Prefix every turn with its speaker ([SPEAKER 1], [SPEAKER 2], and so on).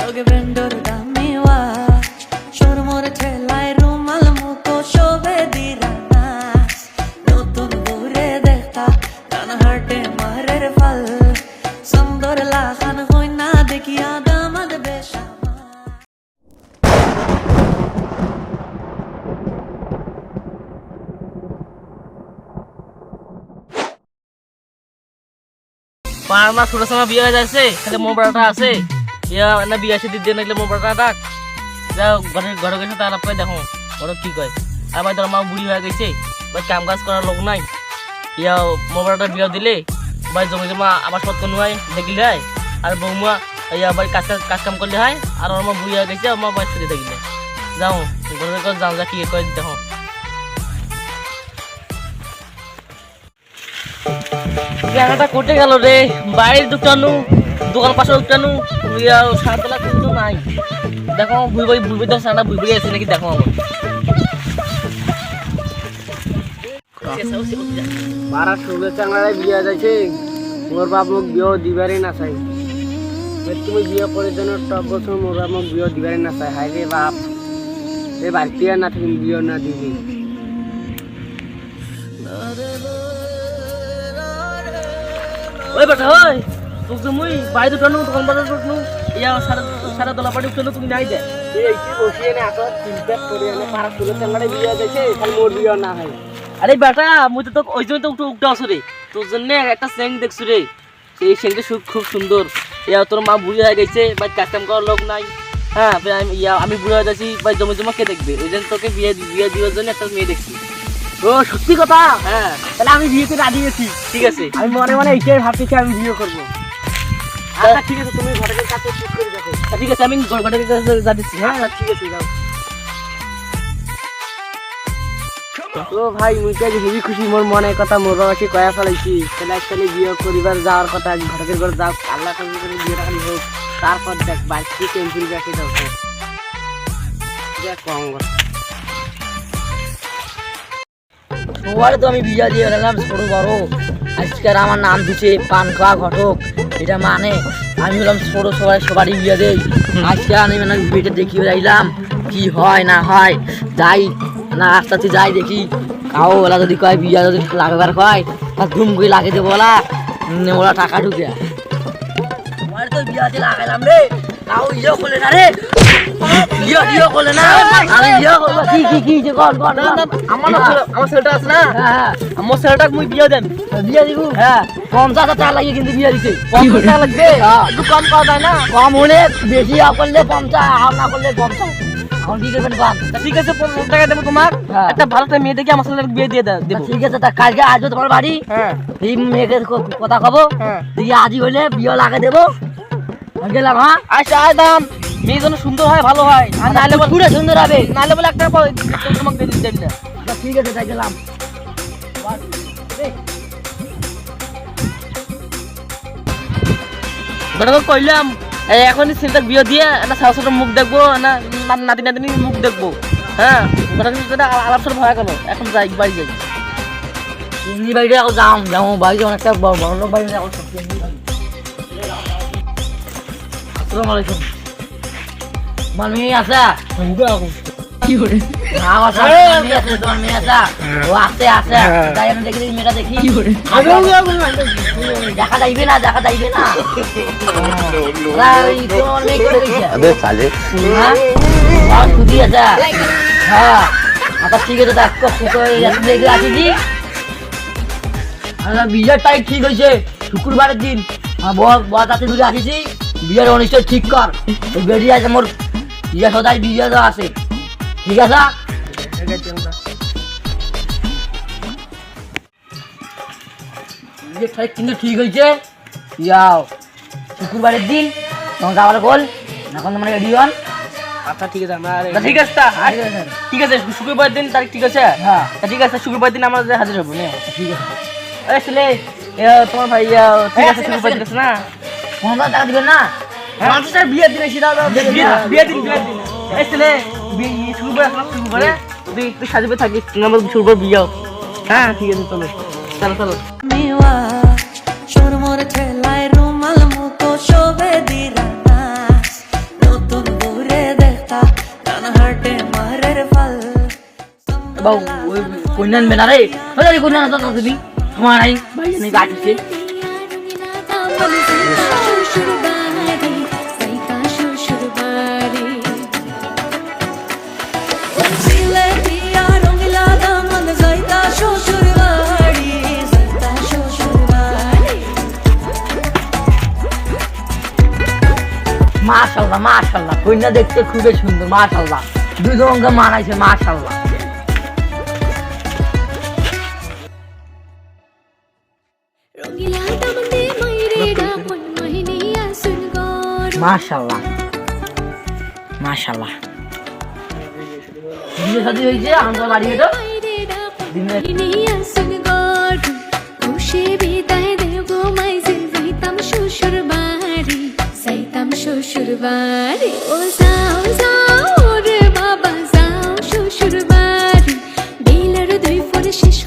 [SPEAKER 1] তোকে বেন্ডর দামিওয়া শরমরে ঠেলায় রুমাল মুখো শোভে দিরা নাচ নতুন ঘুরে দেখতা কান হাটে মারের ফল সুন্দর লাখান হই না দেখিয়া দামাদ বেশা
[SPEAKER 2] পারনা ছোট সময় বিয়ে হয়ে যাচ্ছে তাহলে মোবাইলটা আছে ইয়া না বিয়ে আছে দিদি নাইলে মোবাইলটা ডাক যা ঘরে গেছে তার আপনি দেখো ওরা কি কয় আর ভাই তোর মা বুড়ি হয়ে গেছে ভাই কাম কাজ করার লোক নাই ইয়া মোবাইলটা বিয়ে দিলে ভাই জমি জমা আবাস পত্র নয় দেখিলে হয় আর বৌমা ইয়া ভাই কাজ কাম করলে হয় আর ওর মা বুড়ি হয়ে গেছে আমার ভাই ছেড়ে দেখিলে যাও ঘরে ঘরে যাও যা কি কয় দেখো জায়গাটা কোটে গেল রে বাইরের দোকানু দোকান পাশে দোকানু সাতলা কিন্তু নাই দেখো ভুই তো সানা ভুই আছে নাকি দেখো আমার
[SPEAKER 3] পাড়া ষোলো চাঙড়ায় বিয়ে যাচ্ছে মোর বাপ মোক বিয়ে দিবারই না চাই তুমি বিয়ে করে যেন টপ বছর মোর বাপ মোক বিয়ে দিবারই না চাই হাই রে বাপ এই বাড়িতে না থাকিম বিয়ে না দিবি
[SPEAKER 2] ওই বেটা ওই তোকে মুই বাইরে দোকানু দোকান বাজার দোকানু ইয়া সারা দলা পাটি উঠলো তুমি নাই দে
[SPEAKER 3] এই কি বসিয়ে নে আসো চিন্তা করে এনে পাড়া ষোলো চাঙড়ায় বিয়ে যাচ্ছে খালি মোর বিয়ে না হয়
[SPEAKER 2] আরে বেটা মুই তো ওই জন্য তো উঠে আসো রে তোর জন্য একটা সেং দেখছো রে সেই সেংটা খুব সুন্দর ইয়া তোর মা বুড়ি হয়ে গেছে বা কাজ কাম করার লোক নাই হ্যাঁ আমি বুড়ি হয়ে যাচ্ছি বা জমি জমা কে দেখবে ওই জন্য তোকে বিয়ে দেওয়ার জন্য একটা মেয়ে দেখছি
[SPEAKER 3] ও সত্যি কথা
[SPEAKER 2] হ্যাঁ
[SPEAKER 3] তাহলে আমি বিয়েতে রাজি আছি
[SPEAKER 2] ঠিক আছে
[SPEAKER 3] আমি মনে মনে এইটাই ভাবতেছি আমি বিয়ে করবো আচ্ছা ঠিক আছে তুমি ঘটকের কাছে ঠিক করে দেখো
[SPEAKER 2] ঠিক আছে আমি ঘটকের কাছে যা দিচ্ছি হ্যাঁ
[SPEAKER 3] ঠিক আছে যাও ও ভাই মুই তো হেবি খুশি মোর মনে কথা মোর বাবাকে কয়া ফেলাইছি তাহলে একসাথে বিয়ে করিবার যাওয়ার কথা ঘটকের ঘরে যাও আল্লাহ তুমি করে বিয়েটা খালি হোক তারপর দেখ বাইকটি টেম্পুরি রাখে দাও দেখ কম
[SPEAKER 4] সবার তো আমি বিয়া দিয়ে গেলাম ছোট বড় আজকের আমার নাম দিচ্ছে পান খাওয়া ঘটক এটা মানে আমি হলাম ছোট সবারই বিয়ে দেই আজকে আমি মানে বিয়েটা দেখিয়ে যাইলাম কি হয় না হয় যাই না আস্তে যাই দেখি কাউ ওলা যদি কয় বিয়া যদি লাগবার কয় তা ধুম করে লাগে দেবো ওলা ওলা টাকা ঢুকে আমার তো বিয়াতে লাগাইলাম রে কাউ ইয়ে করলে না রে ইয়ে করলে না আমি ইয়ে করবো কি যে কর
[SPEAKER 2] আমার ছেলেটা আছে না
[SPEAKER 4] হ্যাঁ
[SPEAKER 2] আমার ছেলেটাকে মুই বিয়ে দেন
[SPEAKER 4] বিয়ে দিব হ্যাঁ 50,000 টাকা লাগিয়ে কিন্তু বিয়ে দিতে
[SPEAKER 2] 50 টাকা লাগবে একটু কম পাওয়া যায় না
[SPEAKER 4] কম হলে বেশি করলে 50 আর না করলে 50 এখন কি করবেন বাপ
[SPEAKER 2] ঠিক আছে 50 টাকা দেবো তোমার
[SPEAKER 4] হ্যাঁ।
[SPEAKER 2] একটা ভালো একটা মেয়ে দেখে আমার ছেলেটাকে বিয়ে দিয়ে দেবো
[SPEAKER 4] ঠিক আছে তা কালকে আসবো তোমার বাড়ি
[SPEAKER 2] হ্যাঁ
[SPEAKER 4] এই মেয়েকে কথা কব
[SPEAKER 2] হ্যাঁ
[SPEAKER 4] তুই আজই হলে বিয়ে লাগে দেবো গেলাম হ্যাঁ
[SPEAKER 2] আচ্ছা আদাম মেয়ে যেন সুন্দর হয় ভালো হয় আর নাহলে বলে
[SPEAKER 4] পুরো সুন্দর হবে
[SPEAKER 2] নাহলে বলে একটা তোমাকে দেন না
[SPEAKER 4] ঠিক আছে তাই গেলাম
[SPEAKER 2] ঘটক কইলাম এখনই ছেলেটার বিয়ে দিয়ে একটা ছোট ছোট মুখ দেখবো না নাতি নাতিনি মুখ দেখবো হ্যাঁ ঘটক আলাপ সালাপ হয়ে গেল এখন যাই বাড়ি যাই
[SPEAKER 4] চিংড়ি বাড়িতে এখন যাও বাড়িতে অনেকটা বড় লোক বাড়ি এখন আসসালামু আলাইকুম তোমার মেয়ে আছে কি করে তোমার মেয়ে আছে ও আছে তাই আমি দেখি মেয়েটা দেখি দেখা যাইবে না ছুটি আছে হ্যাঁ আচ্ছা ঠিক আছে দেখে আসিছি বিয়ের তারিখ ঠিক হয়েছে শুক্রবারের দিন বর তাতে ঘুরে আসিছি বিয়ের অনুষ্ঠান ঠিক কর বেরিয়ে আছে মোর বিয়ে সদাই বিয়ে দেওয়া আছে ঠিক আছে বিয়ের তারিখ কিন্তু ঠিক হয়েছে যাও শুক্রবারের দিন তোমার যাওয়ার বল এখন তোমার রেডি হন
[SPEAKER 2] আচ্ছা ঠিক আছে আমরা ঠিক আছে ঠিক আছে শুক্রবার দিন তারিখ ঠিক আছে
[SPEAKER 4] হ্যাঁ
[SPEAKER 2] ঠিক আছে শুক্রবার দিন আমরা হাজির হবো না
[SPEAKER 4] ঠিক আছে
[SPEAKER 2] আসলে তোমার ভাই ঠিক আছে শুক্রবার দিন আছে না
[SPEAKER 4] 50 টাকা দিবেন না
[SPEAKER 2] মানুষের বিয়ের দিন এসে বিয়ের দিন আসলে শুক্রবার শুক্রবারে তুই একটু সাজবে থাকিস আমরা শুক্রবার বিয়ে হ্যাঁ ঠিক আছে চলো
[SPEAKER 1] মিওয়া শরমরে ঠেলায় রুমাল মুখো শোভে দিরা নাচ
[SPEAKER 4] বা ওই কন্যা আনবে না রে ওই কন্যা না তো তুমি তোমার নাই ভাই নেই গাছ আছে মাশাআল্লাহ মাশাআল্লাহ কন্যা দেখতে খুবই সুন্দর মাশাআল্লাহ দুজনকে মানাইছে মাশাআল্লাহ মাশাআল্লাহ মাশাআল্লাহ বিয়ে শাদী হয়েছে আমরা বাড়ি এটা দিনে
[SPEAKER 1] শ্বশুরবাড়ি ও যাও যাও রে বাবা যাও শ্বশুরবাড়ি বেলার দুই ফোন শেষ